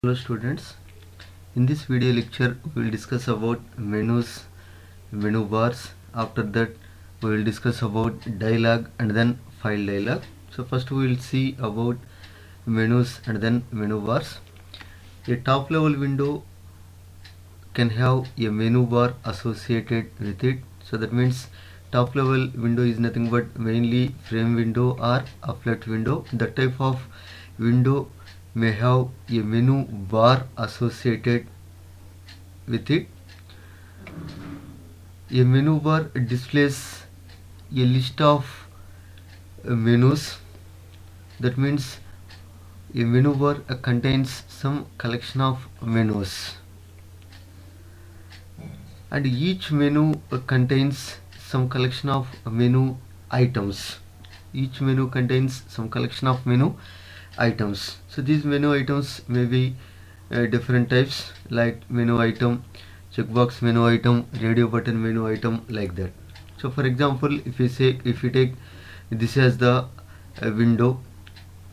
Hello students, in this video lecture we will discuss about menus, menu bars. After that we will discuss about dialog and then file dialog. So first we will see about menus and then menu bars. A top level window can have a menu bar associated with it. So that means top level window is nothing but mainly frame window or applet window. That type of window may have a menu bar associated with it. A menu bar displays a list of menus. That means a menu bar contains some collection of menus, and each menu contains some collection of menu items. Each menu contains some collection of menu items. So these menu items may be different types, like menu item, checkbox menu item, radio button menu item, like that. So for example, if you take this as the window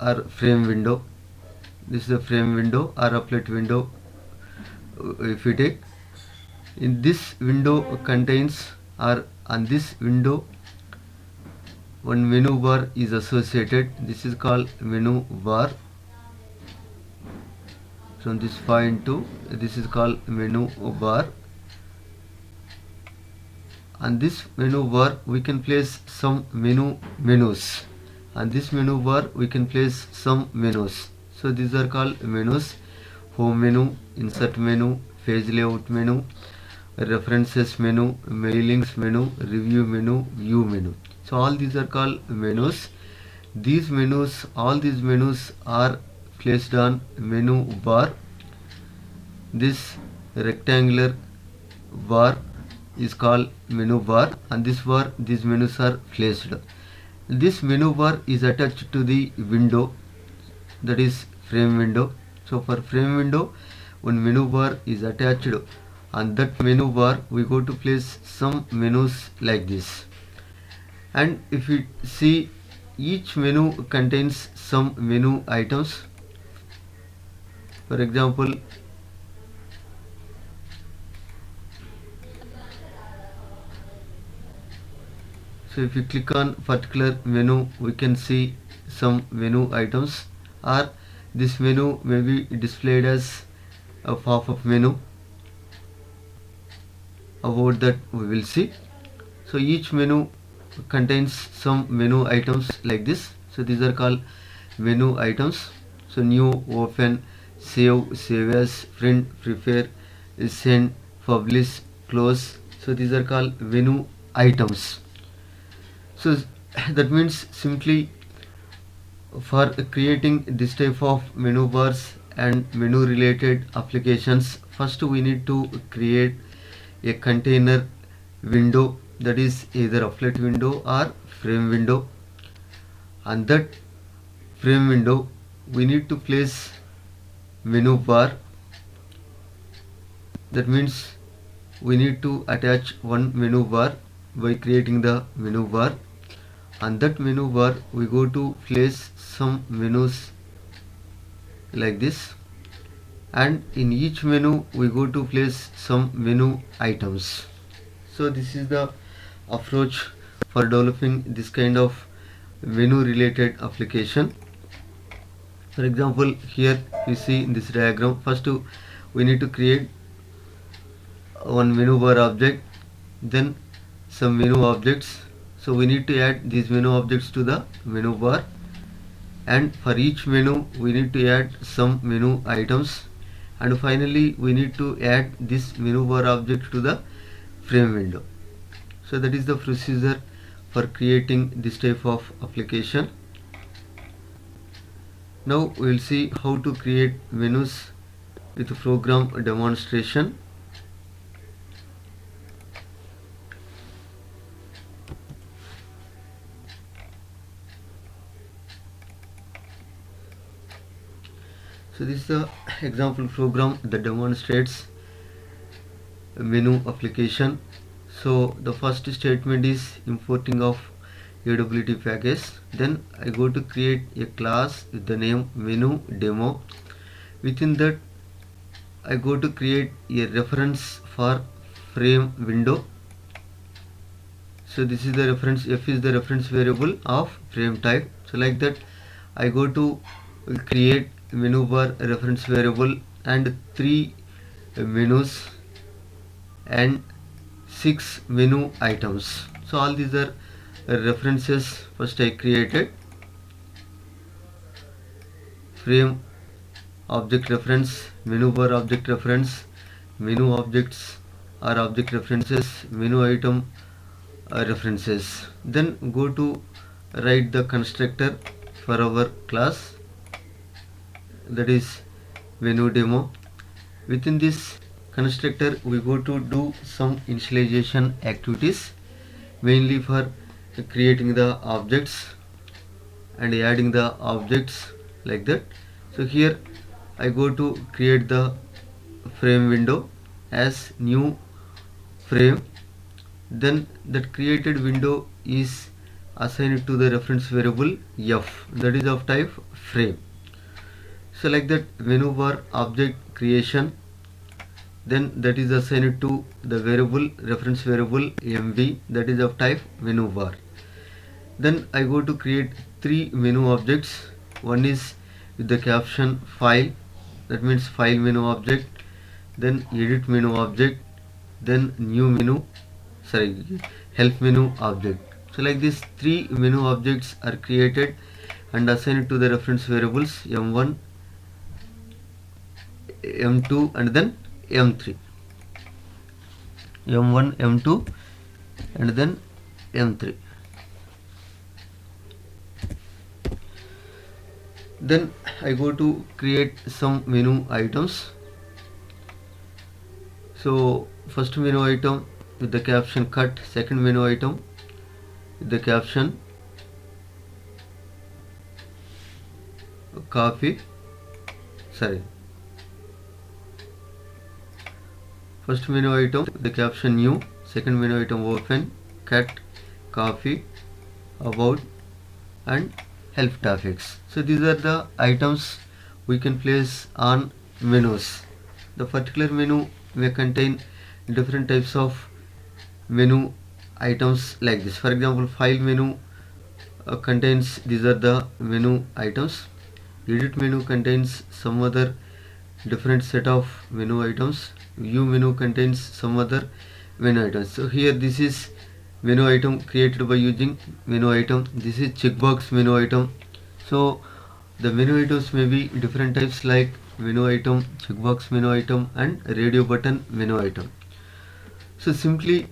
or frame window, this is the frame window or applet window. If you take, in this window contains, or on this window one menu bar is associated. This is called menu bar. From this point to this is called menu bar. On this menu bar we can place some menus. On this menu bar we can place some menus. So these are called menus: home menu, insert menu, page layout menu, references menu, mailings menu, review menu, view menu. So all these are called menus. All these menus are placed on menu bar. This rectangular bar is called menu bar, and this bar, these menus are placed. This menu bar is attached to the window, that is frame window. So for frame window, one menu bar is attached. On that menu bar we go to place some menus like this. And if you see, each menu contains some menu items. For example, so if you click on particular menu, we can see some menu items, or this menu may be displayed as a pop-up menu. About that we will see. So each menu contains some menu items like this. So these are called menu items. So new, open, save as, print, prepare, send, publish, close. So these are called menu items. So that means simply for creating this type of menu bars and menu related applications, first we need to create a container window, that is either applet window or frame window. On that frame window we need to place menu bar. That means we need to attach one menu bar by creating the menu bar. On that menu bar we go to place some menus like this, and in each menu we go to place some menu items. So this is the approach for developing this kind of menu related application. For example, here you see in this diagram, first we need to create one menu bar object, then some menu objects. So we need to add these menu objects to the menu bar, and for each menu we need to add some menu items, and finally we need to add this menu bar object to the frame window. So that is the procedure for creating this type of application. Now we will see how to create menus with program demonstration. So this is the example program that demonstrates a menu application. So the first statement is importing of AWT package. Then I go to create a class with the name menu demo. Within that I go to create a reference for frame window. So this is the reference, f is the reference variable of frame type. So like that I go to create menu bar reference variable and 3 menus and 6 menu items. So all these are references. First I created frame object reference, menu bar object reference, menu objects are object references, menu item references. Then go to write the constructor for our class, that is menu demo. Within this constructor we go to do some initialization activities, mainly for creating the objects and adding the objects like that. So here I go to create the frame window as new frame. Then that created window is assigned to the reference variable f, that is of type frame. So like that menu bar object creation, then that is assigned to the variable reference variable mv, that is of type menu bar. Then I go to create 3 menu objects. One is with the caption file, that means file menu object, then edit menu object, then new menu, help menu object. So like this 3 menu objects are created and assigned to the reference variables m1, m2 and then m3, m1, m2 and then m3. Then I go to create some menu items. So first menu item with the caption cut, second menu item with the caption copy, first menu item with the caption new, second menu item open, cut, copy, about and help topics. So these are the items we can place on menus. The particular menu may contain different types of menu items like this. For example, file menu contains, these are the menu items. Edit menu contains some other different set of menu items. View menu contains some other menu items. So here this is menu item created by using menu item. This is checkbox menu item. So the menu items may be different types like menu item, checkbox menu item and radio button menu item. So simply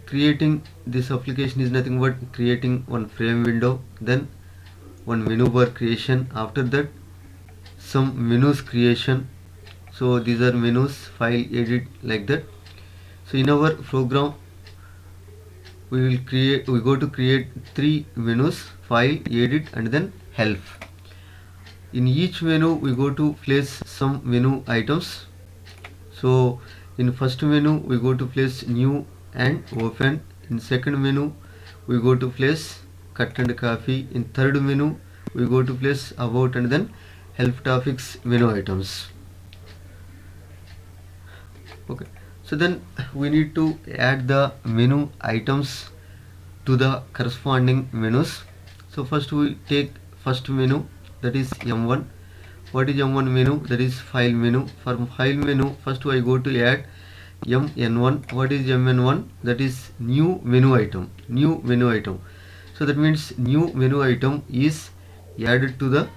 creating this application is nothing but creating one frame window, then one menu bar creation, after that some menus creation. So these are menus, file, edit, like that. So in our program we go to create 3 menus, file, edit and then help. In each menu we go to place some menu items. So in first menu we go to place new and open. In second menu we go to place cut and copy. In third menu we go to place about and then help topics menu items. Okay, so then we need to add the menu items to the corresponding menus. So first we take first menu, that is m1. What is m1 menu? That is file menu. For file menu, first I go to add mn1. What is mn1? That is new menu item. New menu item. So that means new menu item is added to the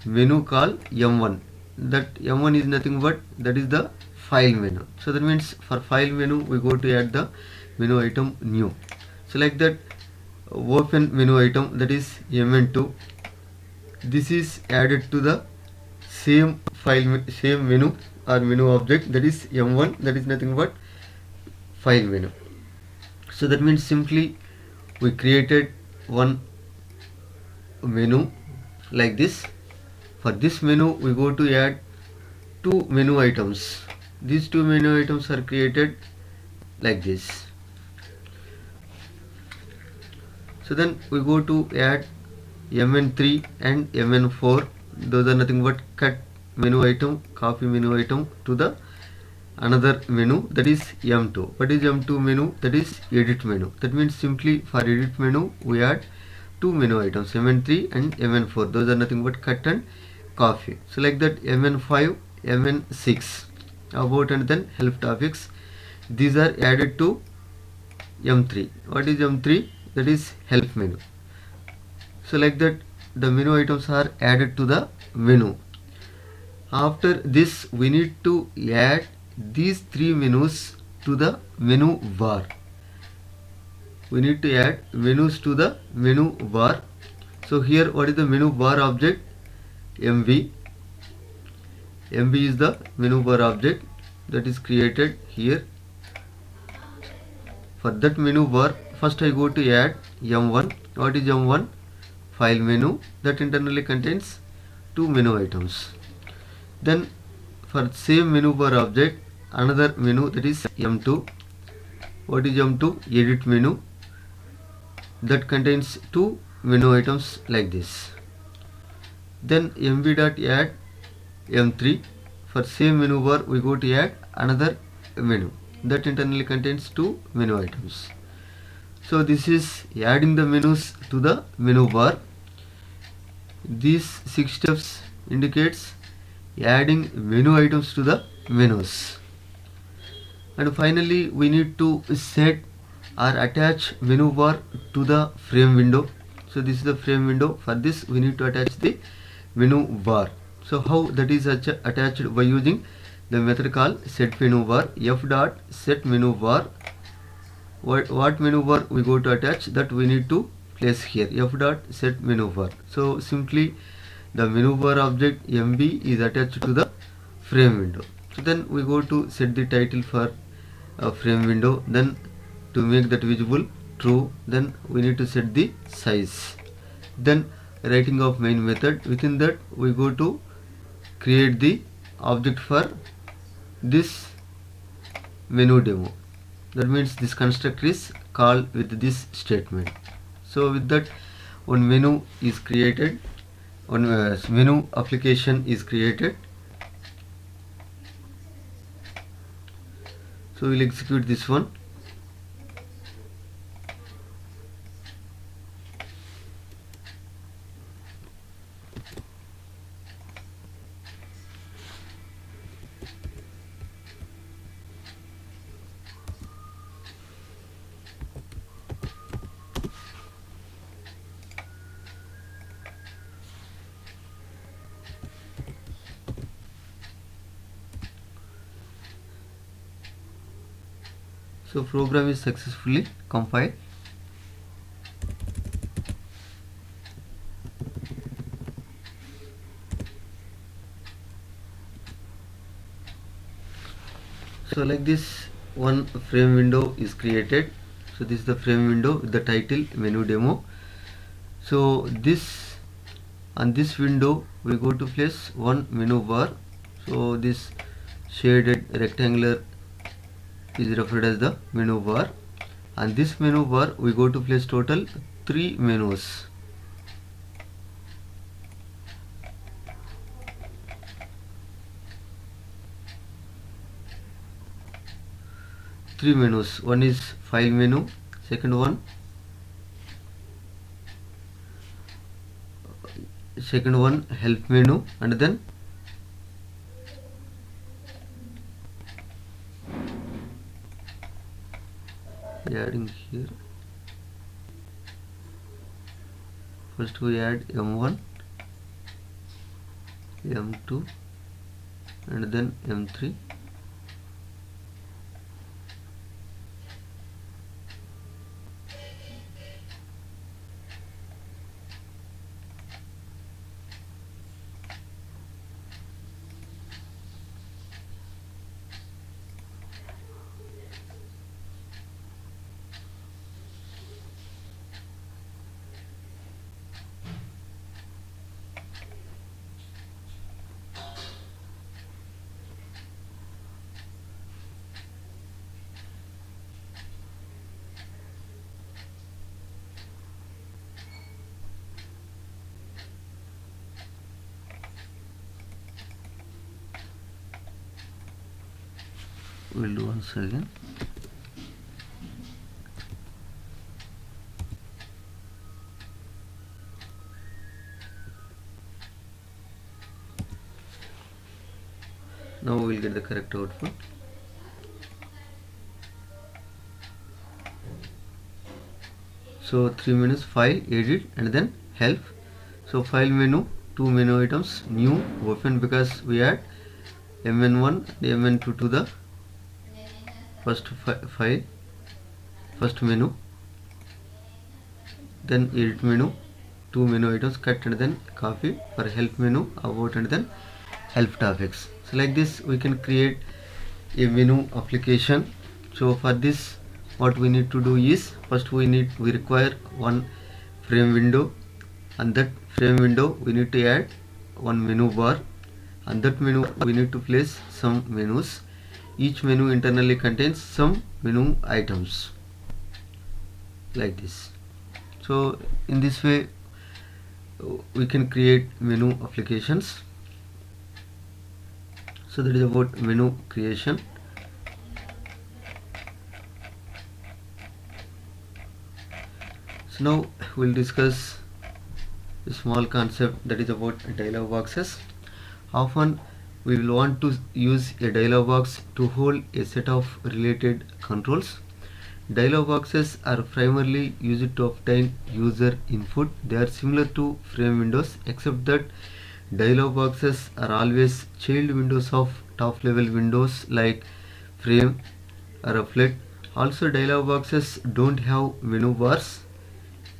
menu called m1. That m1 is nothing but that is the file menu. So that means for file menu we go to add the menu item new. So like that open menu item, that is mn2. This is added to the same file, same menu or menu object, that is m1, that is nothing but file menu. So that means simply we created one menu like this. For this menu we go to add 2 menu items. These 2 menu items are created like this. So then we go to add mn3 and mn4. Those are nothing but cut menu item, copy menu item to the another menu, that is M2. What is M2 menu? That is edit menu. That means simply for edit menu we add two menu items, MN3 and MN4. Those are nothing but cut and copy. So like that, MN5, MN6, about and then help topics, these are added to M3. What is M3? That is help menu. So like that, the menu items are added to the menu. After this, we need to add these three menus to the menu bar. We need to add menus to the menu bar. So here, what is the menu bar object? MB. MB is the menu bar object that is created here. For that menu bar, first I go to add M1. What is M1? File menu that internally contains two menu items. Then for same menu bar object, another menu, that is M2. What is M2? Edit menu that contains two menu items like this. Then mb.add M3. For same menu bar, we go to add another menu that internally contains two menu items. So this is adding the menus to the menu bar. These 6 steps indicates adding menu items to the menus. And finally, we need to set or attach menu bar to the frame window. So this is the frame window. For this, we need to attach the menu bar. So how that is attached? By using the method called set menu bar. F dot set menu bar. What menu bar we go to attach, that we need to place here. F dot set menu bar. So simply the menu bar object MB is attached to the frame window. So then we go to set the title for a frame window. Then to make that visible, true. Then we need to set the size. Then writing of main method. Within that we go to create the object for this menu demo. That means this constructor is called with this statement. So with that, one menu is created, one menu application is created. So we'll execute this one. So program is successfully compiled. So like this, one frame window is created. So this is the frame window with the title menu demo. So this, on this window we go to place one menu bar. So this shaded rectangular is referred as the menu bar. And this menu bar we go to place total 3 menus. Three menus. One is file menu, second one help menu, and then adding here. First we add M1, M2, and then M3. we'll do once again. Now we'll get the correct output. So 3 menus: file, edit, and then help. So file menu, 2 menu items, new, open, because we add mn1 and mn2 to the first file, first menu. Then edit menu, 2 menu items, cut and then copy. For help menu, about and then help topics. So like this we can create a menu application. So for this, what we need to do is, first we require one frame window, and that frame window we need to add one menu bar, and that menu we need to place some menus. Each menu internally contains some menu items, like this. So in this way we can create menu applications. So that is about menu creation. So now we'll discuss a small concept, that is about dialog boxes. Often we will want to use a dialog box to hold a set of related controls. Dialog boxes are primarily used to obtain user input. They are similar to frame windows, except that dialog boxes are always child windows of top level windows like frame or reflect. Also, dialog boxes don't have menu bars.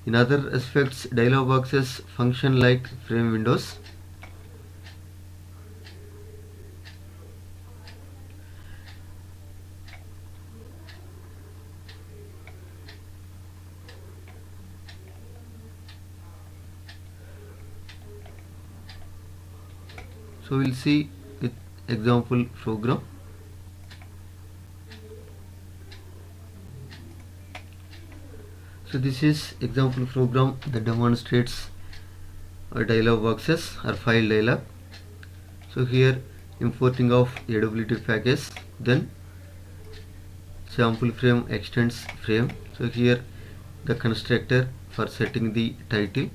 In other aspects, dialog boxes function like frame windows. So we'll see with example program. So this is example program that demonstrates dialog boxes or file dialog. So here importing of AWT package, then sample frame extends frame. So here the constructor for setting the title,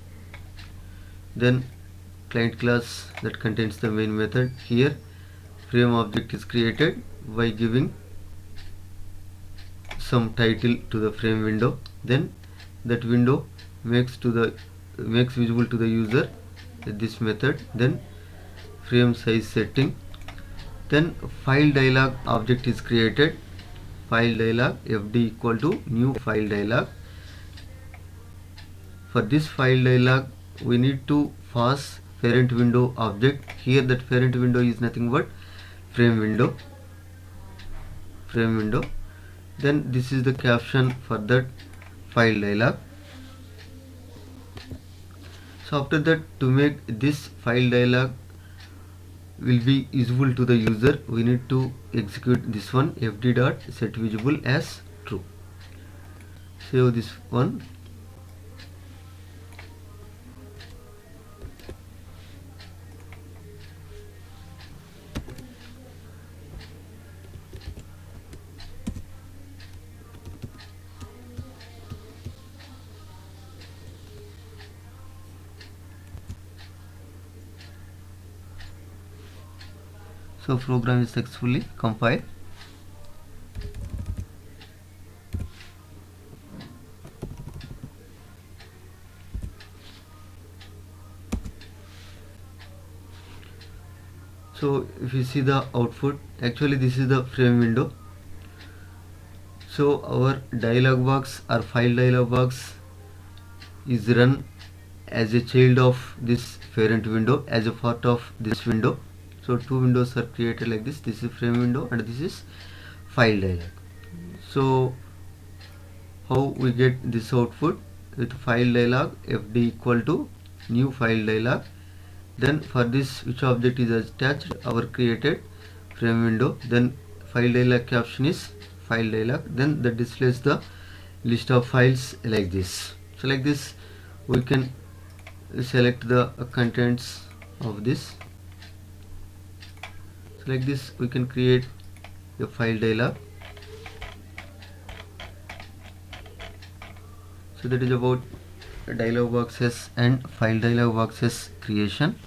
then client class that contains the main method. Here frame object is created by giving some title to the frame window, then that window makes visible to the user this method, then frame size setting, then file dialog object is created, file dialog fd equal to new file dialog. For this file dialog we need to pass parent window object. Here that parent window is nothing but frame window. Then this is the caption for that file dialog. So after that, to make this file dialog will be visible to the user, we need to execute this one, fd dot set visible as true. Save this one. So program is successfully compiled. So if you see the output, actually this is the frame window. So our dialog box or file dialog box is run as a child of this parent window, as a part of this window. So two windows are created like this. This is frame window and this is file dialog. So how we get this output? With file dialog fd equal to new file dialog. Then for this, which object is attached? Our created frame window. Then file dialog caption is file dialog. Then that displays the list of files like this. So like this we can select the contents of this. So like this we can create a file dialog. So that is about dialog boxes and file dialog boxes creation.